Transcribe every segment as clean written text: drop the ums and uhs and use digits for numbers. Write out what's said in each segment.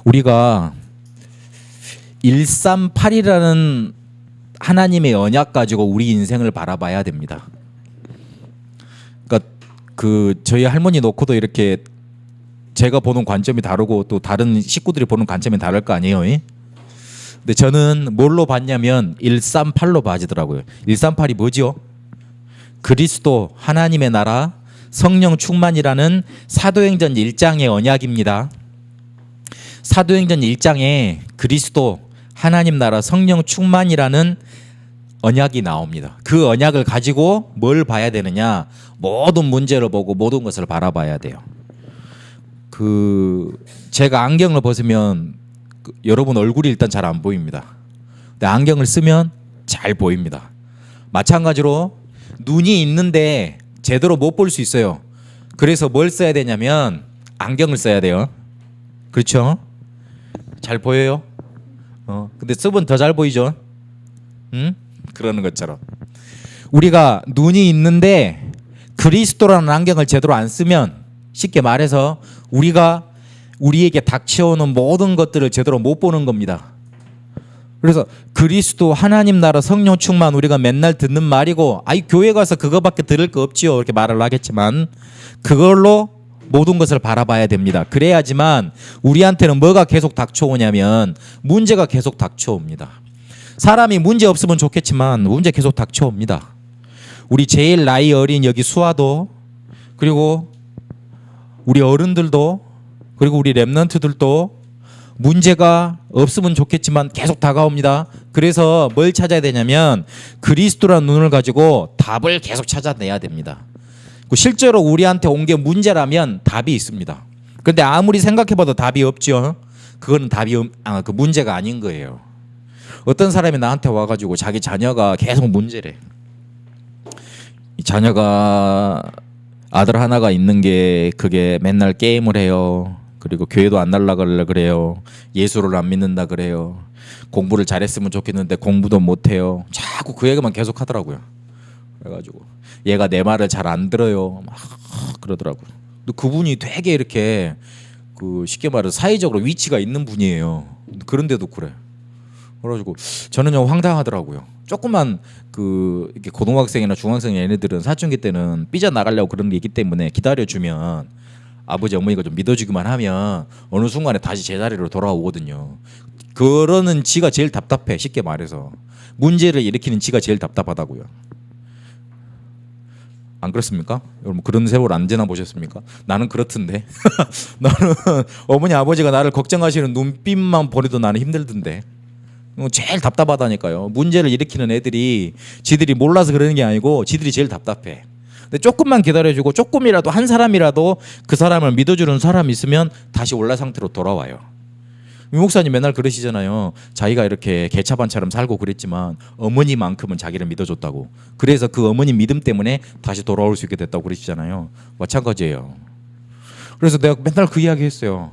우리가 138이라는 하나님의 언약 가지고 우리 인생을 바라봐야 됩니다. 그러니까 저희 할머니 놓고도 이렇게 제가 보는 관점이 다르고 또 다른 식구들이 보는 관점이 다를 거 아니에요. 근데 저는 뭘로 봤냐면 138로 봐지더라고요. 138이 뭐죠? 그리스도, 하나님의 나라, 성령 충만이라는 사도행전 1장의 언약입니다. 사도행전 1장에 그리스도, 하나님 나라, 성령 충만이라는 언약이 나옵니다. 그 언약을 가지고 뭘 봐야 되느냐? 모든 문제를 보고 모든 것을 바라봐야 돼요. 제가 안경을 벗으면 여러분 얼굴이 일단 잘 안 보입니다. 근데 안경을 쓰면 잘 보입니다. 마찬가지로 눈이 있는데 제대로 못 볼 수 있어요. 그래서 뭘 써야 되냐면 안경을 써야 돼요. 그렇죠? 잘 보여요? 근데 쓰면 더 잘 보이죠? 응? 그러는 것처럼 우리가 눈이 있는데 그리스도라는 안경을 제대로 안 쓰면 쉽게 말해서 우리에게 닥쳐오는 모든 것들을 제대로 못 보는 겁니다. 그래서 그리스도, 하나님 나라, 성령 충만 우리가 맨날 듣는 말이고 교회 가서 그거밖에 들을 거 없지요 이렇게 말을 하겠지만 그걸로 모든 것을 바라봐야 됩니다. 그래야지만 우리한테는 뭐가 계속 닥쳐오냐면 문제가 계속 닥쳐옵니다. 사람이 문제 없으면 좋겠지만 문제 계속 닥쳐옵니다. 우리 제일 나이 어린 여기 수아도 그리고 우리 어른들도 그리고 우리 랩런트들도 문제가 없으면 좋겠지만 계속 다가옵니다. 그래서 뭘 찾아야 되냐면 그리스도라는 눈을 가지고 답을 계속 찾아내야 됩니다. 실제로 우리한테 온 게 문제라면 답이 있습니다. 그런데 아무리 생각해봐도 답이 없죠. 그건 그 문제가 아닌 거예요. 어떤 사람이 나한테 와가지고 자기 자녀가 계속 문제래. 이 자녀가 아들 하나가 있는 게 그게 맨날 게임을 해요. 그리고 교회도 안 날라가려 그래요. 예수를 안 믿는다 그래요. 공부를 잘했으면 좋겠는데 공부도 못해요. 자꾸 그 얘기만 계속 하더라고요. 그래가지고 얘가 내 말을 잘 안 들어요. 막 그러더라고요. 근데 그분이 되게 이렇게 쉽게 말해서 사회적으로 위치가 있는 분이에요. 그런데도 그래. 그래가지고 저는 좀 황당하더라고요. 조금만 이렇게 고등학생이나 중학생 얘네들은 사춘기 때는 삐져나가려고 그런 게 있기 때문에 기다려주면 아버지 어머니가 좀 믿어주기만 하면 어느 순간에 다시 제자리로 돌아오거든요. 그러는 지가 제일 답답해. 쉽게 말해서 문제를 일으키는 지가 제일 답답하다고요. 안 그렇습니까? 여러분 그런 세월 안 지나보셨습니까? 나는 그렇던데. 나는 어머니 아버지가 나를 걱정하시는 눈빛만 보내도 나는 힘들던데. 제일 답답하다니까요. 문제를 일으키는 애들이 지들이 몰라서 그러는 게 아니고 지들이 제일 답답해. 근데 조금만 기다려주고 조금이라도 한 사람이라도 그 사람을 믿어주는 사람이 있으면 다시 원래 상태로 돌아와요. 유 목사님 맨날 그러시잖아요. 자기가 이렇게 개차반처럼 살고 그랬지만 어머니만큼은 자기를 믿어줬다고. 그래서 그 어머니 믿음 때문에 다시 돌아올 수 있게 됐다고 그러시잖아요. 마찬가지예요. 그래서 내가 맨날 그 이야기 했어요.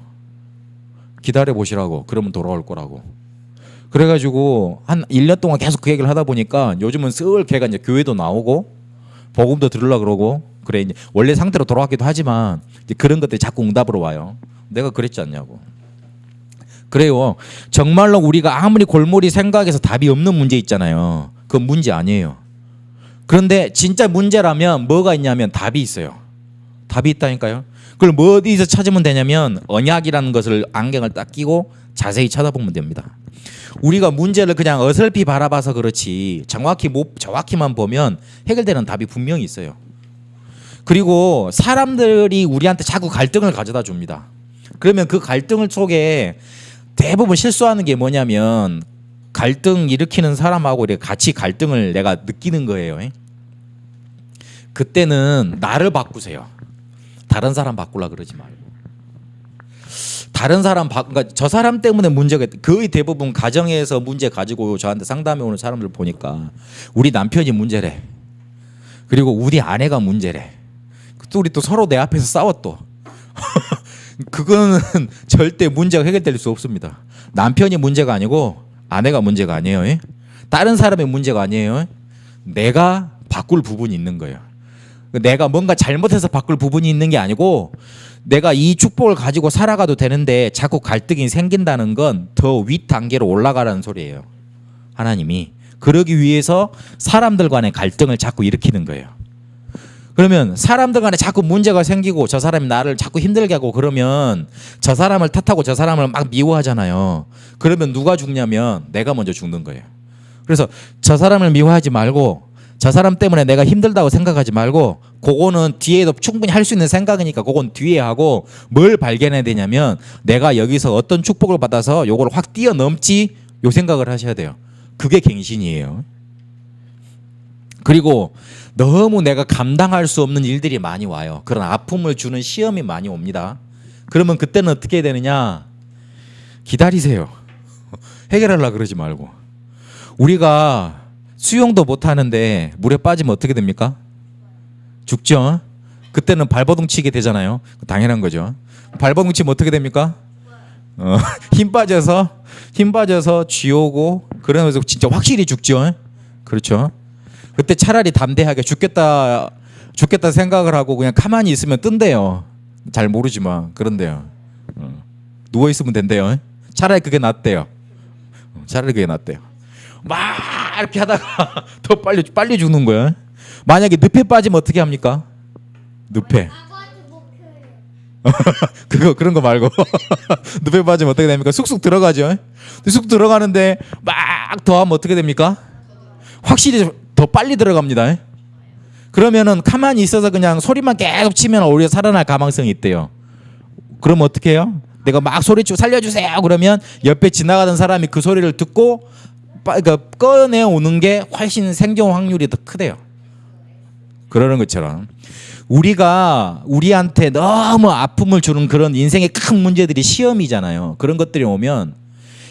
기다려보시라고. 그러면 돌아올 거라고. 그래가지고 한 1년 동안 계속 그 얘기를 하다 보니까 요즘은 슬 걔가 이제 교회도 나오고 복음도 들으려고 그러고 그래 이제 원래 상태로 돌아왔기도 하지만 이제 그런 것들이 자꾸 응답으로 와요. 내가 그랬지 않냐고. 그래요. 정말로 우리가 아무리 골몰이 생각해서 답이 없는 문제 있잖아요. 그건 문제 아니에요. 그런데 진짜 문제라면 뭐가 있냐면 답이 있어요. 답이 있다니까요. 그걸 뭐 어디서 찾으면 되냐면 언약이라는 것을 안경을 딱 끼고 자세히 쳐다보면 됩니다. 우리가 문제를 그냥 어설피 바라봐서 그렇지 정확히만 보면 해결되는 답이 분명히 있어요. 그리고 사람들이 우리한테 자꾸 갈등을 가져다 줍니다. 그러면 그 갈등을 속에 대부분 실수하는 게 뭐냐면 갈등 일으키는 사람하고 이렇게 같이 갈등을 내가 느끼는 거예요. 그때는 나를 바꾸세요. 다른 사람 바꾸려 그러지 말고. 다른 사람 그러니까 저 사람 때문에 문제가 거의 대부분 가정에서 문제 가지고 저한테 상담해 오는 사람들 보니까 우리 남편이 문제래. 그리고 우리 아내가 문제래. 또 우리 또 서로 내 앞에서 싸워 또. 그거는 절대 문제가 해결될 수 없습니다. 남편이 문제가 아니고 아내가 문제가 아니에요. 다른 사람의 문제가 아니에요. 내가 바꿀 부분이 있는 거예요. 내가 뭔가 잘못해서 바꿀 부분이 있는 게 아니고 내가 이 축복을 가지고 살아가도 되는데 자꾸 갈등이 생긴다는 건 더 윗 단계로 올라가라는 소리예요. 하나님이. 그러기 위해서 사람들 간의 갈등을 자꾸 일으키는 거예요. 그러면 사람들 간에 자꾸 문제가 생기고 저 사람이 나를 자꾸 힘들게 하고 그러면 저 사람을 탓하고 저 사람을 막 미워하잖아요. 그러면 누가 죽냐면 내가 먼저 죽는 거예요. 그래서 저 사람을 미워하지 말고 저 사람 때문에 내가 힘들다고 생각하지 말고 그거는 뒤에도 충분히 할 수 있는 생각이니까 그건 뒤에 하고 뭘 발견해야 되냐면 내가 여기서 어떤 축복을 받아서 요걸 확 뛰어넘지 요 생각을 하셔야 돼요. 그게 갱신이에요. 그리고 너무 내가 감당할 수 없는 일들이 많이 와요. 그런 아픔을 주는 시험이 많이 옵니다. 그러면 그때는 어떻게 해야 되느냐? 기다리세요. 해결하려고 그러지 말고. 우리가 수영도 못하는데 물에 빠지면 어떻게 됩니까? 죽죠. 그때는 발버둥 치게 되잖아요. 당연한 거죠. 발버둥 치면 어떻게 됩니까? 힘 빠져서 쥐오고 그러면서 진짜 확실히 죽죠. 그렇죠. 그때 차라리 담대하게 죽겠다 생각을 하고 그냥 가만히 있으면 뜬대요. 잘 모르지만 그런데요. 누워 있으면 된대요. 차라리 그게 낫대요. 막 이렇게 하다가 더 빨리 죽는 거야. 만약에 늪에 빠지면 어떻게 합니까? 늪에. 그런 거 말고 늪에 빠지면 어떻게 됩니까? 쑥쑥 들어가죠. 쑥 들어가는데 막 더 하면 어떻게 됩니까? 확실히 더 빨리 들어갑니다. 그러면은 가만히 있어서 그냥 소리만 계속 치면 오히려 살아날 가망성이 있대요. 그럼 어떻게 해요? 내가 막 소리치고 살려주세요 그러면 옆에 지나가던 사람이 그 소리를 듣고 그러니까 꺼내오는 게 훨씬 생존 확률이 더 크대요. 그러는 것처럼 우리가 우리한테 너무 아픔을 주는 그런 인생의 큰 문제들이 시험이잖아요. 그런 것들이 오면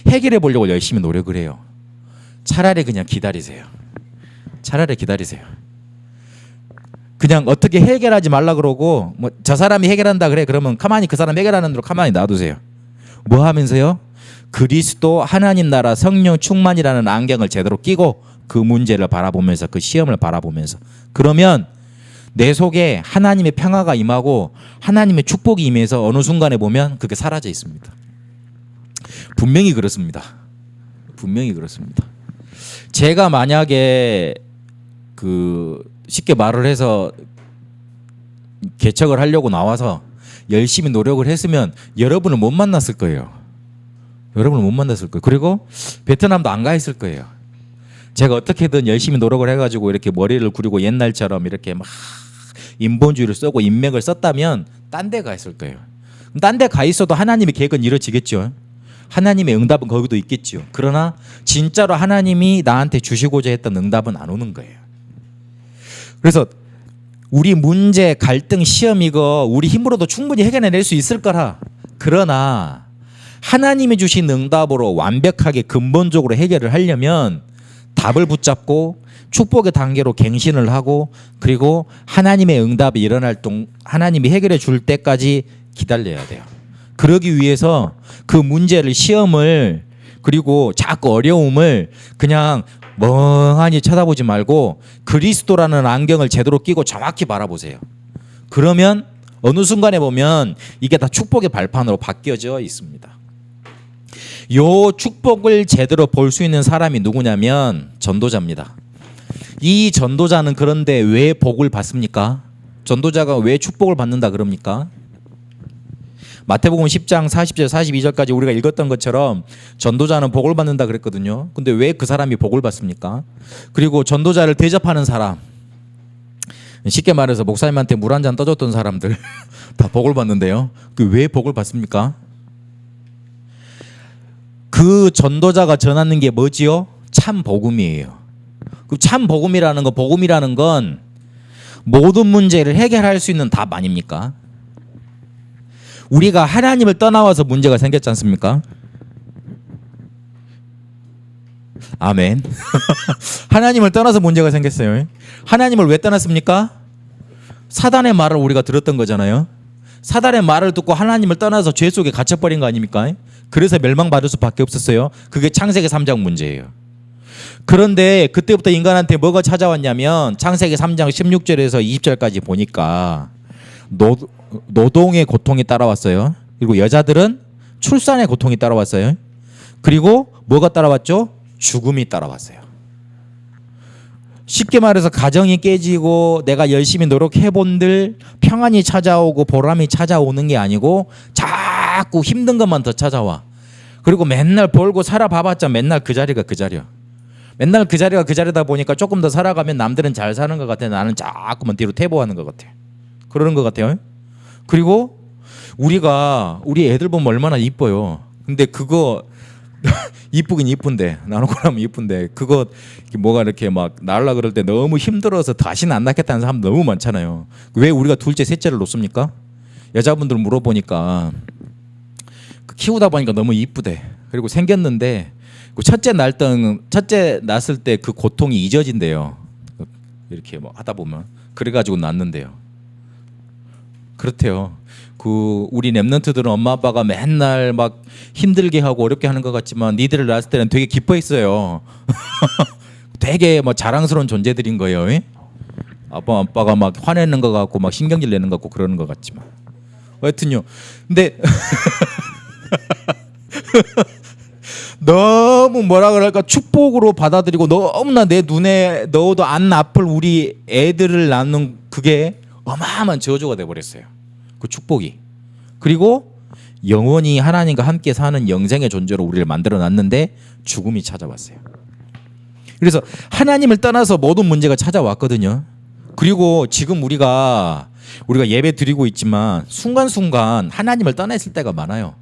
해결해 보려고 열심히 노력을 해요. 차라리 그냥 기다리세요. 그냥 어떻게 해결하지 말라 그러고 뭐 저 사람이 해결한다 그래 그러면 가만히 그 사람 해결하는 대로 가만히 놔두세요. 뭐 하면서요? 그리스도 하나님 나라 성령 충만이라는 안경을 제대로 끼고 그 문제를 바라보면서 그 시험을 바라보면서 그러면 내 속에 하나님의 평화가 임하고 하나님의 축복이 임해서 어느 순간에 보면 그게 사라져 있습니다. 분명히 그렇습니다. 제가 만약에 그 쉽게 말을 해서 개척을 하려고 나와서 열심히 노력을 했으면 여러분을 못 만났을 거예요. 그리고 베트남도 안 가 있을 거예요. 제가 어떻게든 열심히 노력을 해가지고 이렇게 머리를 구리고 옛날처럼 이렇게 막 인본주의를 쓰고 인맥을 썼다면 딴 데 가 있을 거예요. 딴 데 가 있어도 하나님의 계획은 이루어지겠죠. 하나님의 응답은 거기도 있겠죠. 그러나 진짜로 하나님이 나한테 주시고자 했던 응답은 안 오는 거예요. 그래서 우리 문제, 갈등, 시험 이거 우리 힘으로도 충분히 해결해낼 수 있을 거라. 그러나 하나님이 주신 응답으로 완벽하게 근본적으로 해결을 하려면 답을 붙잡고 축복의 단계로 갱신을 하고 그리고 하나님의 응답이 일어날 하나님이 해결해 줄 때까지 기다려야 돼요. 그러기 위해서 그 문제를 시험을 그리고 자꾸 어려움을 그냥 멍하니 쳐다보지 말고 그리스도라는 안경을 제대로 끼고 정확히 바라보세요. 그러면 어느 순간에 보면 이게 다 축복의 발판으로 바뀌어져 있습니다. 요 축복을 제대로 볼 수 있는 사람이 누구냐면 전도자입니다. 이 전도자는 그런데 왜 복을 받습니까? 전도자가 왜 축복을 받는다 그럽니까? 마태복음 10장 40절 42절까지 우리가 읽었던 것처럼 전도자는 복을 받는다 그랬거든요. 근데 왜 그 사람이 복을 받습니까? 그리고 전도자를 대접하는 사람, 쉽게 말해서 목사님한테 물 한 잔 떠줬던 사람들 다 복을 받는데요. 그 왜 복을 받습니까? 그 전도자가 전하는 게 뭐지요? 참 복음이에요. 그 참 복음이라는 건 모든 문제를 해결할 수 있는 답 아닙니까? 우리가 하나님을 떠나와서 문제가 생겼지 않습니까? 아멘. 하나님을 떠나서 문제가 생겼어요. 하나님을 왜 떠났습니까? 사단의 말을 우리가 들었던 거잖아요. 사단의 말을 듣고 하나님을 떠나서 죄 속에 갇혀버린 거 아닙니까? 그래서 멸망받을 수밖에 없었어요. 그게 창세기 3장 문제예요. 그런데 그때부터 인간한테 뭐가 찾아왔냐면 창세기 3장 16절에서 20절까지 보니까 노동의 고통이 따라왔어요. 그리고 여자들은 출산의 고통이 따라왔어요. 그리고 뭐가 따라왔죠? 죽음이 따라왔어요. 쉽게 말해서 가정이 깨지고 내가 열심히 노력해본들 평안이 찾아오고 보람이 찾아오는 게 아니고 자꾸 힘든 것만 더 찾아와. 그리고 맨날 벌고 살아봐봤자 맨날 그 자리가 그 자리야. 맨날 그 자리가 그 자리다 보니까 조금 더 살아가면 남들은 잘 사는 것 같아. 나는 자꾸만 뒤로 퇴보하는 것 같아. 그러는 것 같아요. 그리고 우리 애들 보면 얼마나 이뻐요. 근데 그거 이쁘긴 이쁜데 나누고 나면 이쁜데 그거 뭐가 이렇게 막 낳으려 그럴 때 너무 힘들어서 다시는 안 낳겠다는 사람 너무 많잖아요. 왜 우리가 둘째 셋째를 놓습니까? 여자분들 물어보니까 키우다 보니까 너무 이쁘대. 그리고 생겼는데 첫째 낳았을 때 그 고통이 잊어진대요. 이렇게 뭐 하다 보면 그래가지고 낳는데요. 그렇대요. 우리 랩런트들은 엄마 아빠가 맨날 막 힘들게 하고 어렵게 하는 것 같지만 니들을 낳았을 때는 되게 기뻐했어요. 되게 뭐 자랑스러운 존재들인 거예요. 아빠가 막 화내는 것 같고 막 신경질 내는 것 같고 그러는 것 같지만 하여튼요. 근데 너무 뭐라 그럴까 축복으로 받아들이고 너무나 내 눈에 넣어도 안 아플 우리 애들을 낳는 그게 어마어마한 저주가 돼버렸어요. 그 축복이. 그리고 영원히 하나님과 함께 사는 영생의 존재로 우리를 만들어 놨는데 죽음이 찾아왔어요. 그래서 하나님을 떠나서 모든 문제가 찾아왔거든요. 그리고 지금 우리가 예배 드리고 있지만 순간순간 하나님을 떠났을 때가 많아요.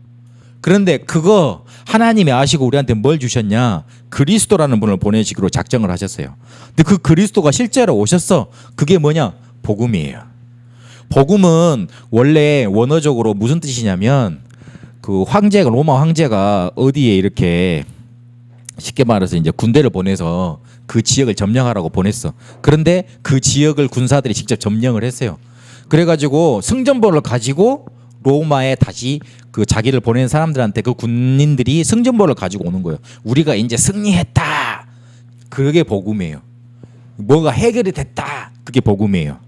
그런데 그거 하나님이 아시고 우리한테 뭘 주셨냐? 그리스도라는 분을 보내시기로 작정을 하셨어요. 근데 그 그리스도가 실제로 오셨어. 그게 뭐냐? 복음이에요. 복음은 원래 원어적으로 무슨 뜻이냐면 로마 황제가 어디에 이렇게 쉽게 말해서 이제 군대를 보내서 그 지역을 점령하라고 보냈어. 그런데 그 지역을 군사들이 직접 점령을 했어요. 그래가지고 승전보를 가지고 로마에 다시 그 자기를 보낸 사람들한테 그 군인들이 승전보를 가지고 오는 거예요. 우리가 이제 승리했다. 그게 복음이에요. 뭐가 해결이 됐다. 그게 복음이에요.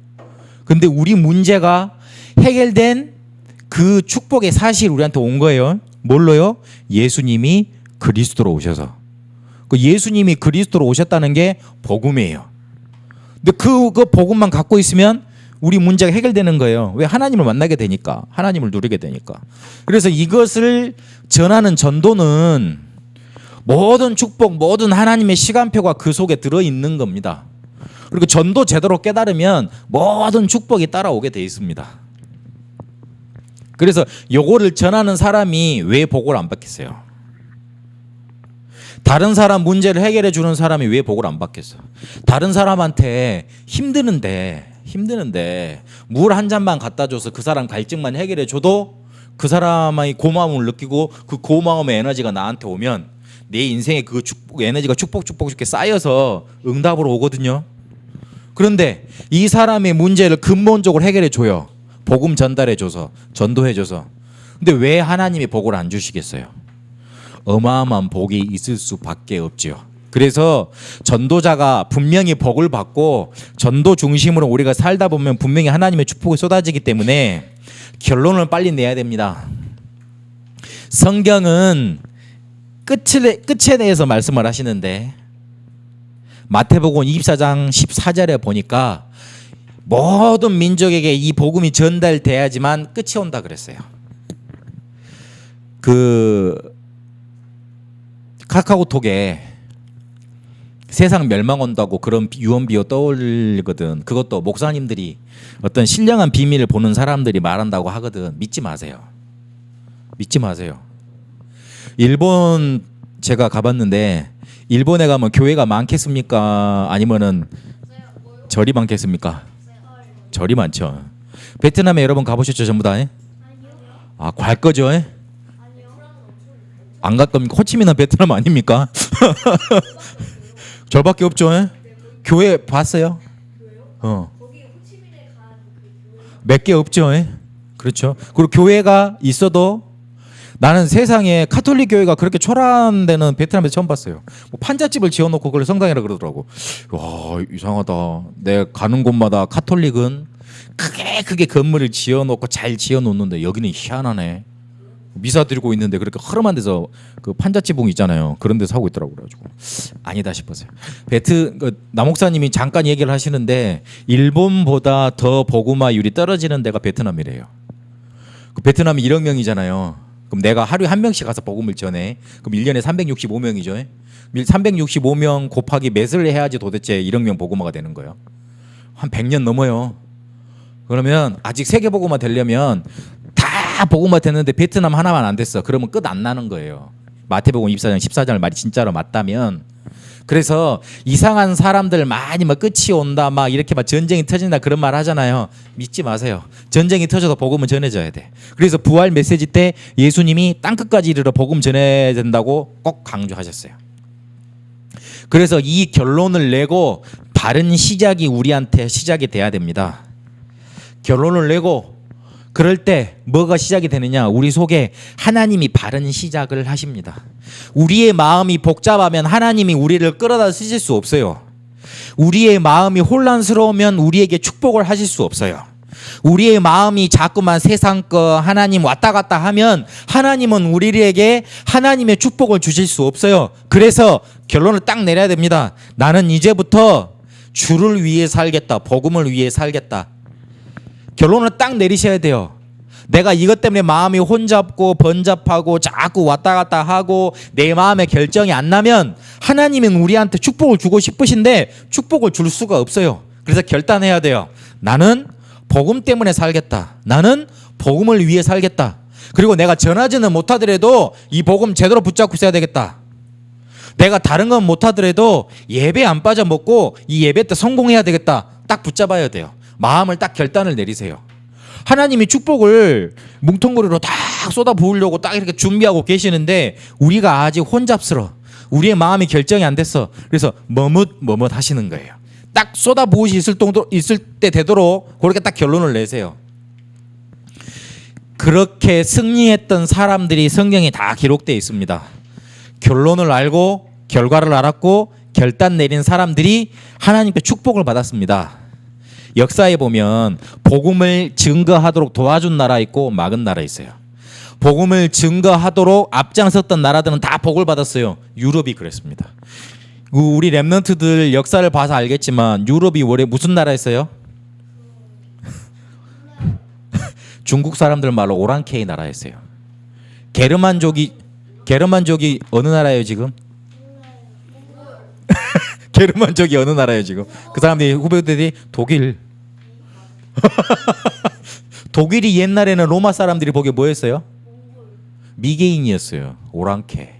근데 우리 문제가 해결된 그 축복의 사실이 우리한테 온 거예요. 뭘로요? 예수님이 그리스도로 오셔서. 그 예수님이 그리스도로 오셨다는 게 복음이에요. 근데 그 복음만 갖고 있으면 우리 문제가 해결되는 거예요. 왜? 하나님을 만나게 되니까. 하나님을 누리게 되니까. 그래서 이것을 전하는 전도는 모든 축복, 모든 하나님의 시간표가 그 속에 들어있는 겁니다. 그리고 전도 제대로 깨달으면 모든 축복이 따라오게 돼 있습니다. 그래서 요거를 전하는 사람이 왜 복을 안 받겠어요? 다른 사람 문제를 해결해 주는 사람이 왜 복을 안 받겠어? 다른 사람한테 힘드는데 물 한 잔만 갖다 줘서 그 사람 갈증만 해결해 줘도 그 사람의 고마움을 느끼고 그 고마움의 에너지가 나한테 오면 내 인생에 그 에너지가 축복 이렇게 쌓여서 응답으로 오거든요. 그런데 이 사람의 문제를 근본적으로 해결해 줘요. 복음 전달해 줘서, 전도해 줘서. 근데 왜 하나님이 복을 안 주시겠어요? 어마어마한 복이 있을 수밖에 없지요. 그래서 전도자가 분명히 복을 받고 전도 중심으로 우리가 살다 보면 분명히 하나님의 축복이 쏟아지기 때문에 결론을 빨리 내야 됩니다. 성경은 끝에 대해서 말씀을 하시는데 마태복음 24장 14절에 보니까 모든 민족에게 이 복음이 전달돼야지만 끝이 온다 그랬어요. 카카오톡에 세상 멸망 온다고 그런 유언비어 떠올리거든. 그것도 목사님들이 어떤 신령한 비밀을 보는 사람들이 말한다고 하거든. 믿지 마세요. 일본 제가 가봤는데 일본에 가면 교회가 많겠습니까? 아니면은 절이 많겠습니까? 절이 많죠. 베트남에 여러분 가보셨죠? 전부 다? 아, 갈 거죠? 안 갈 겁니까? 호치민은 베트남 아닙니까? 절밖에 없죠. 교회 봤어요? 몇 개 없죠. 그렇죠. 그리고 교회가 있어도 나는 세상에 카톨릭 교회가 그렇게 초라한 데는 베트남에서 처음 봤어요. 뭐 판잣집을 지어놓고 그걸 성당이라 그러더라고. 와, 이상하다. 내가 가는 곳마다 카톨릭은 크게 건물을 지어놓고 잘 지어놓는데 여기는 희한하네. 미사 드리고 있는데 그렇게 허름한 데서 그 판자지붕 있잖아요. 그런 데서 하고 있더라고요. 그래가지고 아니다 싶었어요. 남목사님이 잠깐 얘기를 하시는데 일본보다 더 복음화율이 떨어지는 데가 베트남이래요. 그 베트남이 1억 명이잖아요. 그럼 내가 하루에 한 명씩 가서 복음을 전해. 그럼 1년에 365명이죠. 365명 곱하기 몇을 해야지 도대체 1억 명 복음화가 되는 거예요. 한 100년 넘어요. 그러면 아직 세계 복음화 되려면 다 복음화 됐는데 베트남 하나만 안 됐어. 그러면 끝 안 나는 거예요. 마태복음 24장 14절 말이 진짜로 맞다면. 그래서 이상한 사람들 많이 막 끝이 온다 막 이렇게 막 전쟁이 터진다 그런 말 하잖아요. 믿지 마세요. 전쟁이 터져도 복음은 전해져야 돼. 그래서 부활 메시지 때 예수님이 땅끝까지 이르러 복음 전해야 된다고 꼭 강조하셨어요. 그래서 이 결론을 내고 바른 시작이 우리한테 시작이 돼야 됩니다. 결론을 내고 그럴 때 뭐가 시작이 되느냐? 우리 속에 하나님이 바른 시작을 하십니다. 우리의 마음이 복잡하면 하나님이 우리를 끌어다 쓰실 수 없어요. 우리의 마음이 혼란스러우면 우리에게 축복을 하실 수 없어요. 우리의 마음이 자꾸만 세상 거 하나님 왔다 갔다 하면 하나님은 우리에게 하나님의 축복을 주실 수 없어요. 그래서 결론을 딱 내려야 됩니다. 나는 이제부터 주를 위해 살겠다. 복음을 위해 살겠다. 결론을 딱 내리셔야 돼요. 내가 이것 때문에 마음이 혼잡고 번잡하고 자꾸 왔다 갔다 하고 내 마음에 결정이 안 나면 하나님은 우리한테 축복을 주고 싶으신데 축복을 줄 수가 없어요. 그래서 결단해야 돼요. 나는 복음 때문에 살겠다. 나는 복음을 위해 살겠다. 그리고 내가 전하지는 못하더라도 이 복음 제대로 붙잡고 있어야 되겠다. 내가 다른 건 못하더라도 예배 안 빠져먹고 이 예배 때 성공해야 되겠다. 딱 붙잡아야 돼요. 마음을 딱 결단을 내리세요. 하나님이 축복을 뭉텅구리로 딱 쏟아 부으려고 딱 이렇게 준비하고 계시는데 우리가 아직 혼잡스러워. 우리의 마음이 결정이 안 됐어. 그래서 머뭇 하시는 거예요. 딱 쏟아 부으시 있을 때 되도록 그렇게 딱 결론을 내세요. 그렇게 승리했던 사람들이 성경에 다 기록되어 있습니다. 결론을 알고 결과를 알았고 결단 내린 사람들이 하나님께 축복을 받았습니다. 역사에 보면 복음을 증거하도록 도와준 나라 있고 막은 나라 있어요. 복음을 증거하도록 앞장섰던 나라들은 다 복을 받았어요. 유럽이 그랬습니다. 우리 랩런트들 역사를 봐서 알겠지만 유럽이 원래 무슨 나라였어요? 중국 사람들 말로 오랑캐의 나라였어요. 게르만족이 어느 나라예요 지금? 게르만족이 어느 나라예요 지금? 그 사람들이 후배들이 독일. 독일이 옛날에는 로마 사람들이 보기에 뭐였어요? 미개인이었어요. 오랑캐.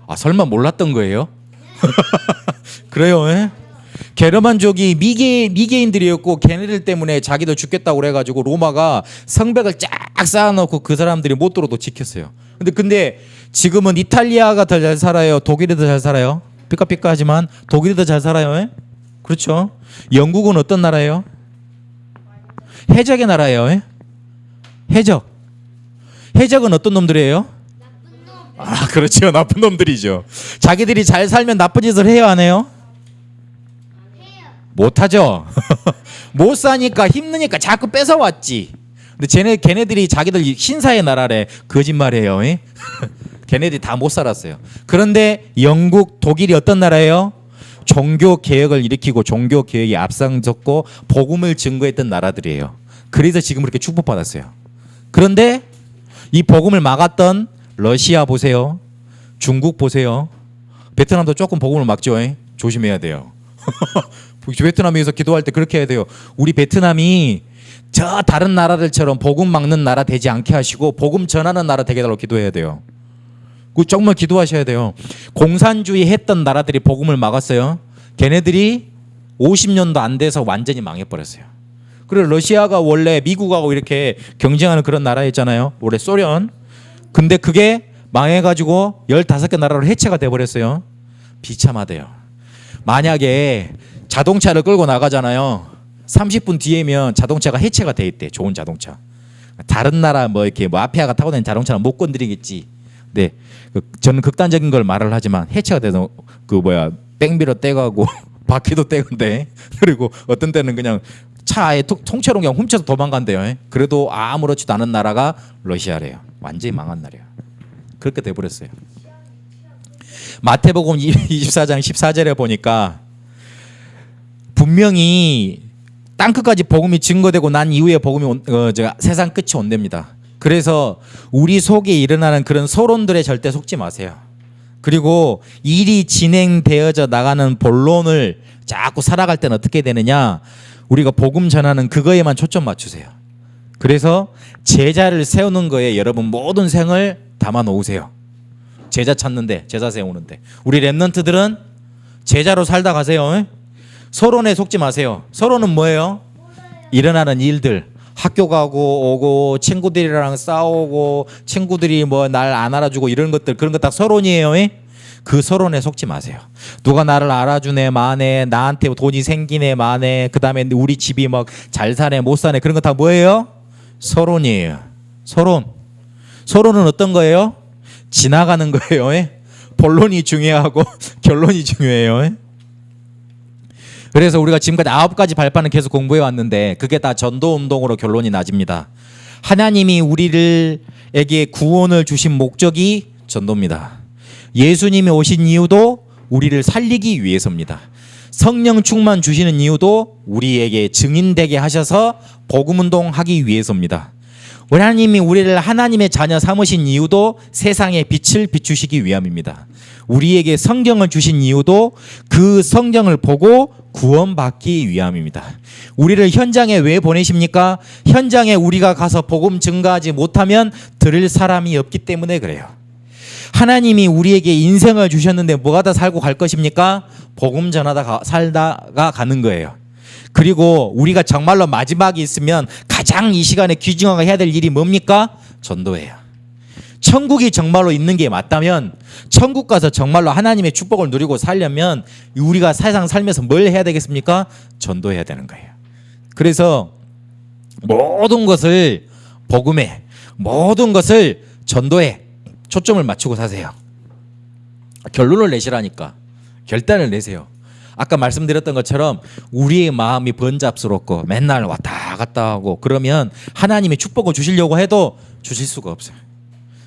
아 설마 몰랐던 거예요? 그래요? 에? 게르만족이 미개인들이었고 걔네들 때문에 자기도 죽겠다고 그래가지고 로마가 성벽을 쫙 쌓아놓고 그 사람들이 못 들어도 지켰어요. 근데 지금은 이탈리아가 더 잘 살아요? 독일이 더 잘 살아요? 삐까삐까하지만 독일이 더 잘 살아요? 에? 그렇죠? 영국은 어떤 나라예요? 해적의 나라예요. 에? 해적은 어떤 놈들이에요? 아 그렇죠. 나쁜 놈들이죠. 자기들이 잘 살면 나쁜 짓을 해요 안 해요? 못하죠. 못 사니까 힘드니까 자꾸 뺏어왔지. 근데 걔네들이 자기들 신사의 나라래. 거짓말이에요. 걔네들이 다 못 살았어요. 그런데 영국, 독일이 어떤 나라예요? 종교 개혁을 일으키고 종교 개혁에 앞장섰고 복음을 증거했던 나라들이에요. 그래서 지금 그렇게 축복받았어요. 그런데 이 복음을 막았던 러시아 보세요. 중국 보세요. 베트남도 조금 복음을 막죠. 조심해야 돼요. 베트남에서 기도할 때 그렇게 해야 돼요. 우리 베트남이 저 다른 나라들처럼 복음 막는 나라 되지 않게 하시고 복음 전하는 나라 되게 달라고 기도해야 돼요. 정말 기도하셔야 돼요. 공산주의 했던 나라들이 복음을 막았어요. 걔네들이 50년도 안 돼서 완전히 망해버렸어요. 그리고 러시아가 원래 미국하고 이렇게 경쟁하는 그런 나라였잖아요. 원래 소련. 근데 그게 망해가지고 15개 나라로 해체가 돼버렸어요. 비참하대요. 만약에 자동차를 끌고 나가잖아요. 30분 뒤에면 자동차가 해체가 돼 있대. 좋은 자동차. 다른 나라 뭐 이렇게 뭐 아피아가 타고 다니는 자동차는 못 건드리겠지. 네, 저는 극단적인 걸 말을 하지만 해체가 돼서 뺑비로 떼가고 바퀴도 떼건데 그리고 어떤 때는 그냥 차에 통째로 그냥 훔쳐서 도망간대요. 그래도 아무렇지도 않은 나라가 러시아래요. 완전히 망한 나라예요. 그렇게 돼버렸어요. 마태복음 24장 14절에 보니까 분명히 땅끝까지 복음이 증거되고 난 이후에 복음이 세상 끝이 온답니다. 그래서 우리 속에 일어나는 그런 서론들에 절대 속지 마세요. 그리고 일이 진행되어져 나가는 본론을 자꾸 살아갈 때는 어떻게 되느냐, 우리가 복음 전하는 그거에만 초점 맞추세요. 그래서 제자를 세우는 거에 여러분 모든 생을 담아 놓으세요. 제자 찾는데, 제자 세우는데. 우리 랩런트들은 제자로 살다 가세요. 서론에 속지 마세요. 서론은 뭐예요? 일어나는 일들. 학교 가고 오고 친구들이랑 싸우고 친구들이 뭐 날 안 알아주고 이런 것들, 그런 거 다 서론이에요. 그 서론에 속지 마세요. 누가 나를 알아주네 마네, 나한테 돈이 생기네 마네, 그 다음에 우리 집이 막 잘 사네 못 사네, 그런 거 다 뭐예요? 서론이에요. 서론은 어떤 거예요? 지나가는 거예요. 본론이 중요하고 결론이 중요해요. 그래서 우리가 지금까지 9가지 발판을 계속 공부해 왔는데 그게 다 전도운동으로 결론이 나집니다. 하나님이 우리에게 구원을 주신 목적이 전도입니다. 예수님이 오신 이유도 우리를 살리기 위해서입니다. 성령 충만 주시는 이유도 우리에게 증인되게 하셔서 복음운동 하기 위해서입니다. 하나님이 우리를 하나님의 자녀 삼으신 이유도 세상에 빛을 비추시기 위함입니다. 우리에게 성경을 주신 이유도 그 성경을 보고 구원받기 위함입니다. 우리를 현장에 왜 보내십니까? 현장에 우리가 가서 복음 증거하지 못하면 들을 사람이 없기 때문에 그래요. 하나님이 우리에게 인생을 주셨는데 뭐가 다 살고 갈 것입니까? 복음 전하다 살다가 가는 거예요. 그리고 우리가 정말로 마지막이 있으면 가장 이 시간에 귀중하게 해야 될 일이 뭡니까? 전도예요. 천국이 정말로 있는 게 맞다면 천국 가서 정말로 하나님의 축복을 누리고 살려면 우리가 세상 살면서 뭘 해야 되겠습니까? 전도해야 되는 거예요. 그래서 모든 것을 복음에, 모든 것을 전도에 초점을 맞추고 사세요. 결론을 내시라니까. 결단을 내세요. 아까 말씀드렸던 것처럼 우리의 마음이 번잡스럽고 맨날 왔다 갔다 하고 그러면 하나님이 축복을 주시려고 해도 주실 수가 없어요.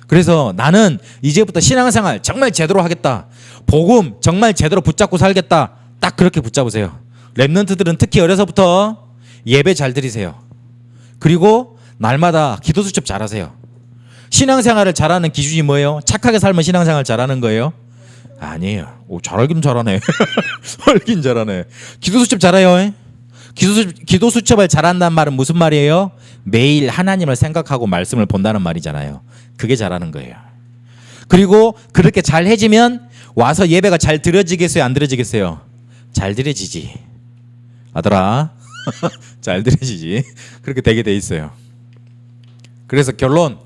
그래서 나는 이제부터 신앙생활 정말 제대로 하겠다, 복음 정말 제대로 붙잡고 살겠다, 딱 그렇게 붙잡으세요. 랩런트들은 특히 어려서부터 예배 잘 드리세요. 그리고 날마다 기도 수첩 잘하세요. 신앙생활을 잘하는 기준이 뭐예요? 착하게 살면 신앙생활 잘하는 거예요? 아니에요. 오, 잘하긴 잘하네. 알긴 잘하네. 기도 수첩 잘해요. 기도 수첩을 잘한다는 말은 무슨 말이에요? 매일 하나님을 생각하고 말씀을 본다는 말이잖아요. 그게 잘하는 거예요. 그리고 그렇게 잘 해지면 와서 예배가 잘 드려지겠어요? 안 드려지겠어요? 잘 드려지지. 아들아. 잘 드려지지. 그렇게 되게 돼 있어요. 그래서 결론,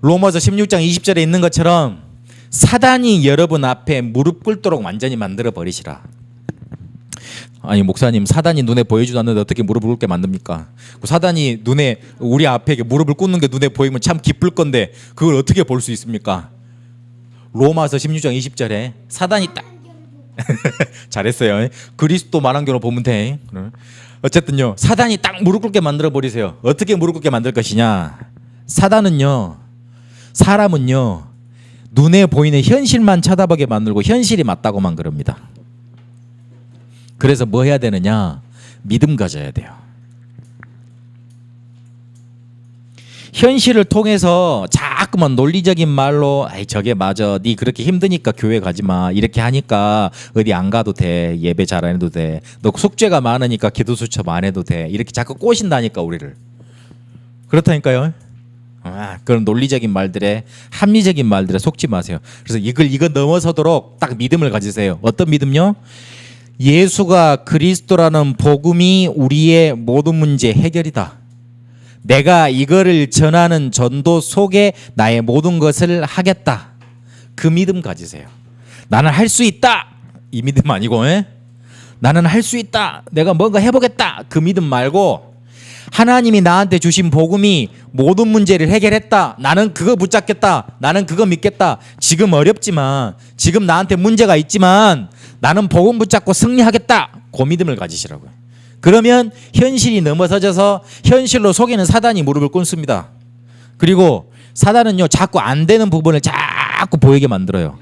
로마서 16장 20절에 있는 것처럼 사단이 여러분 앞에 무릎 꿇도록 완전히 만들어 버리시라. 아니 목사님, 사단이 눈에 보이지도 않는데 어떻게 무릎을 꿇게 만듭니까? 사단이 눈에, 우리 앞에 무릎을 꿇는 게 눈에 보이면 참 기쁠 건데 그걸 어떻게 볼 수 있습니까? 로마서 16장 20절에 사단이 딱 잘했어요. 그리스도 만환경으로 보면 돼. 어쨌든요, 사단이 딱 무릎 꿇게 만들어 버리세요. 어떻게 무릎 꿇게 만들 것이냐? 사단은요, 사람은요 눈에 보이는 현실만 쳐다보게 만들고 현실이 맞다고만 그럽니다. 그래서 뭐 해야 되느냐? 믿음 가져야 돼요. 현실을 통해서 자꾸만 논리적인 말로 아이 저게 맞아, 네 그렇게 힘드니까 교회 가지 마, 이렇게 하니까 어디 안 가도 돼, 예배 잘 안 해도 돼, 너 숙제가 많으니까 기도 수첩 안 해도 돼, 이렇게 자꾸 꼬신다니까 우리를. 그렇다니까요. 그런 논리적인 말들에, 합리적인 말들에 속지 마세요. 그래서 이거 넘어서도록 딱 믿음을 가지세요. 어떤 믿음요? 예수가 그리스도라는 복음이 우리의 모든 문제 해결이다. 내가 이거를 전하는 전도 속에 나의 모든 것을 하겠다. 그 믿음 가지세요. 나는 할 수 있다, 이 믿음 아니고, 나는 할 수 있다, 내가 뭔가 해보겠다, 그 믿음 말고, 하나님이 나한테 주신 복음이 모든 문제를 해결했다, 나는 그거 붙잡겠다, 나는 그거 믿겠다, 지금 어렵지만, 지금 나한테 문제가 있지만 나는 복음 붙잡고 승리하겠다, 그 믿음을 가지시라고요. 그러면 현실이 넘어서져서 현실로 속이는 사단이 무릎을 꿇습니다. 그리고 사단은요 자꾸 안 되는 부분을 자꾸 보이게 만들어요.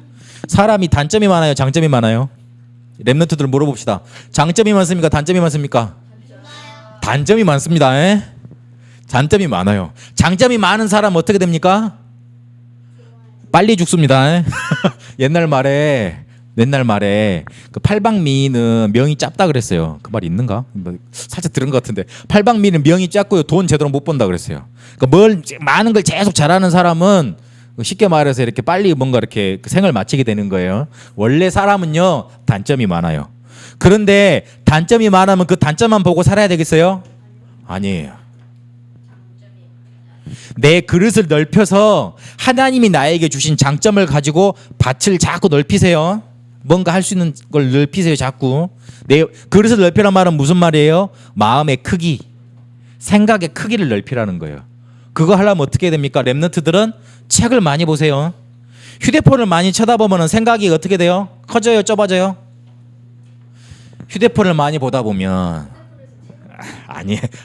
사람이 단점이 많아요, 장점이 많아요? 랩런트들 물어봅시다. 장점이 많습니까, 단점이 많습니까? 단점이 많습니다. 에? 단점이 많아요. 장점이 많은 사람 어떻게 됩니까? 빨리 죽습니다. 옛날 말에 그 팔방미인은 명이 짧다 그랬어요. 그 말 있는가? 살짝 들은 것 같은데 팔방미인은 명이 짧고요 돈 제대로 못 번다 그랬어요. 그러니까 많은 걸 계속 잘하는 사람은 쉽게 말해서 이렇게 빨리 뭔가 이렇게 생을 마치게 되는 거예요. 원래 사람은요 단점이 많아요. 그런데 단점이 많으면 그 단점만 보고 살아야 되겠어요? 아니에요. 내 그릇을 넓혀서 하나님이 나에게 주신 장점을 가지고 밭을 자꾸 넓히세요. 뭔가 할 수 있는 걸 넓히세요. 자꾸 내 그릇을 넓히란 말은 무슨 말이에요? 마음의 크기, 생각의 크기를 넓히라는 거예요. 그거 하려면 어떻게 됩니까? 랩런트들은 책을 많이 보세요. 휴대폰을 많이 쳐다보면 생각이 어떻게 돼요? 커져요? 좁아져요? 휴대폰을 많이 보다 보면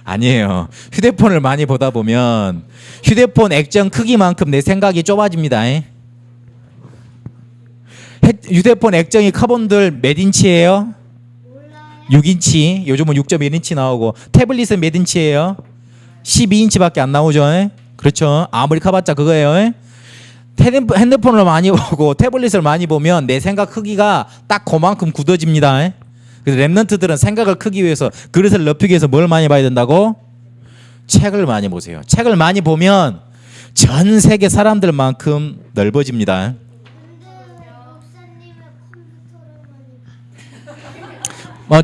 아니에요. 휴대폰을 많이 보다 보면 휴대폰 액정 크기만큼 내 생각이 좁아집니다. 휴대폰 액정이 커본들 몇 인치예요? 6인치. 요즘은 6.1인치 나오고 태블릿은 몇 인치예요? 12인치밖에 안 나오죠. 그렇죠. 아무리 커봤자 그거예요. 핸드폰을 많이 보고 태블릿을 많이 보면 내 생각 크기가 딱 그만큼 굳어집니다. 그래서 랩런트들은 생각을 크기 위해서 그릇을 넓히기 위해서 뭘 많이 봐야 된다고? 책을 많이 보세요. 책을 많이 보면 전 세계 사람들만큼 넓어집니다.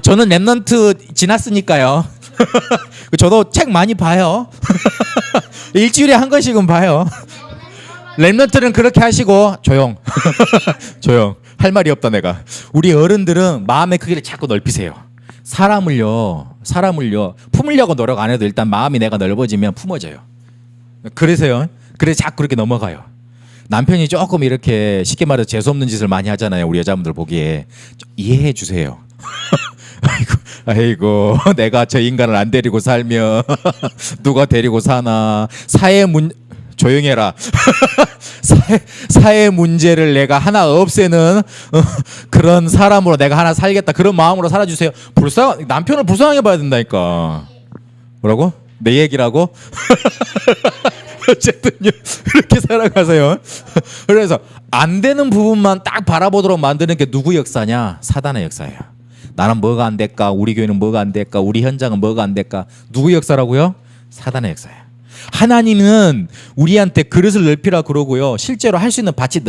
저는 랩런트 지났으니까요. 저도 책 많이 봐요. 일주일에 한 권씩은 봐요. 랩런트는 그렇게 하시고 조용. 조용. 할 말이 없다 내가. 우리 어른들은 마음의 크기를 자꾸 넓히세요. 사람을요 품으려고 노력 안 해도 일단 마음이 내가 넓어지면 품어져요. 그래서 자꾸 그렇게 넘어가요. 남편이 조금 이렇게 쉽게 말해서 재수없는 짓을 많이 하잖아요. 우리 여자분들 보기에 이해해 주세요. 아이고 내가 저 인간을 안 데리고 살면 누가 데리고 사나. 조용히 해라. 사회 문제를 내가 하나 없애는 그런 사람으로 내가 하나 살겠다. 그런 마음으로 살아주세요. 남편을 불쌍하게 봐야 된다니까. 뭐라고? 내 얘기라고? 어쨌든요. 그렇게 살아가세요. 그래서 안 되는 부분만 딱 바라보도록 만드는 게 누구 역사냐? 사단의 역사예요. 나는 뭐가 안 될까? 우리 교회는 뭐가 안 될까? 우리 현장은 뭐가 안 될까? 누구 역사라고요? 사단의 역사예요. 하나님은 우리한테 그릇을 넓히라 그러고요. 실제로 할 수 있는 밭이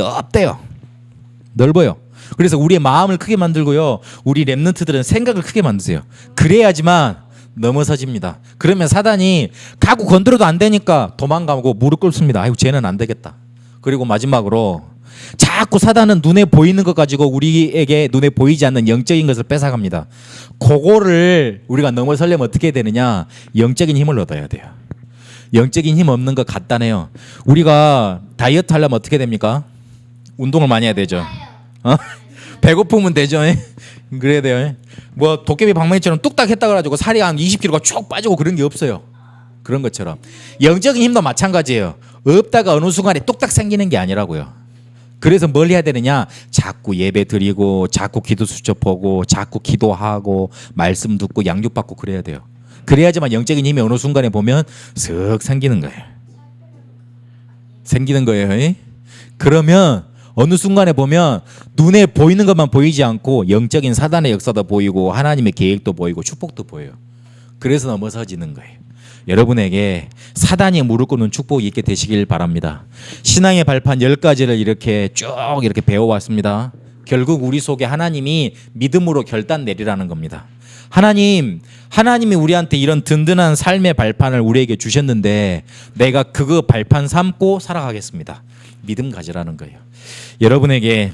넓어요. 그래서 우리의 마음을 크게 만들고요. 우리 랩런트들은 생각을 크게 만드세요. 그래야지만 넘어서집니다. 그러면 사단이 가고 건드려도 안 되니까 도망가고 무릎 꿇습니다. 아이고 쟤는 안 되겠다. 그리고 마지막으로 자꾸 사단은 눈에 보이는 것 가지고 우리에게 눈에 보이지 않는 영적인 것을 뺏어갑니다. 그거를 우리가 넘어서려면 어떻게 해야 되느냐? 영적인 힘을 얻어야 돼요. 영적인 힘 없는 거 간단해요. 우리가 다이어트 하려면 어떻게 됩니까? 운동을 많이 해야 되죠. 배고프면 되죠. 그래야 돼요. 뭐 도깨비 방망이처럼 뚝딱 했다 그래가지고 살이 한 20kg가 쭉 빠지고 그런 게 없어요. 그런 것처럼 영적인 힘도 마찬가지예요. 없다가 어느 순간에 뚝딱 생기는 게 아니라고요. 그래서 뭘 해야 되느냐? 자꾸 예배 드리고 자꾸 기도 수첩 보고 자꾸 기도하고 말씀 듣고 양육받고 그래야 돼요. 그래야지만 영적인 힘이 어느 순간에 보면 슥 생기는 거예요. 그러면 어느 순간에 보면 눈에 보이는 것만 보이지 않고 영적인 사단의 역사도 보이고 하나님의 계획도 보이고 축복도 보여요. 그래서 넘어서지는 거예요. 여러분에게 사단이 무릎 꿇는 축복이 있게 되시길 바랍니다. 신앙의 발판 10가지를 이렇게 쭉 이렇게 배워왔습니다. 결국 우리 속에 하나님이 믿음으로 결단 내리라는 겁니다. 하나님이 우리한테 이런 든든한 삶의 발판을 우리에게 주셨는데 내가 그거 발판 삼고 살아가겠습니다. 믿음 가지라는 거예요. 여러분에게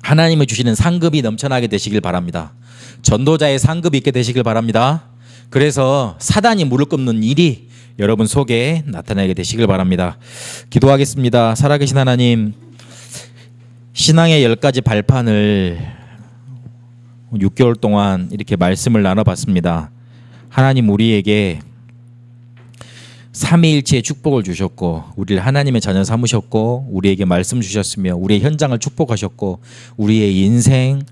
하나님이 주시는 상급이 넘쳐나게 되시길 바랍니다. 전도자의 상급이 있게 되시길 바랍니다. 그래서 사단이 무릎 꿇는 일이 여러분 속에 나타나게 되시길 바랍니다. 기도하겠습니다. 살아계신 하나님, 신앙의 10가지 발판을 6개월 동안 이렇게 말씀을 나눠봤습니다. 하나님 우리에게 삼위일체의 축복을 주셨고 우리를 하나님의 자녀 삼으셨고 우리에게 말씀 주셨으며 우리의 현장을 축복하셨고 우리의 인생,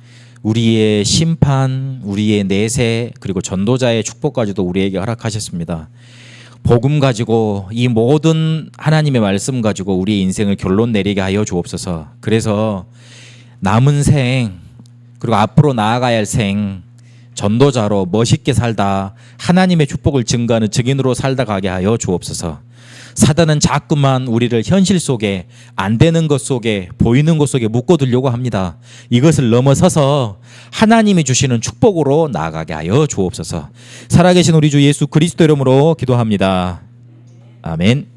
우리의 심판, 우리의 내세 그리고 전도자의 축복까지도 우리에게 허락하셨습니다. 복음 가지고 이 모든 하나님의 말씀 가지고 우리의 인생을 결론 내리게 하여 주옵소서. 그래서 남은 생 그리고 앞으로 나아가야 할 생 전도자로 멋있게 살다 하나님의 축복을 증거하는 증인으로 살다 가게 하여 주옵소서. 사단은 자꾸만 우리를 현실 속에 안 되는 것 속에 보이는 것 속에 묶어두려고 합니다. 이것을 넘어서서 하나님이 주시는 축복으로 나아가게 하여 주옵소서. 살아계신 우리 주 예수 그리스도 이름으로 기도합니다. 아멘.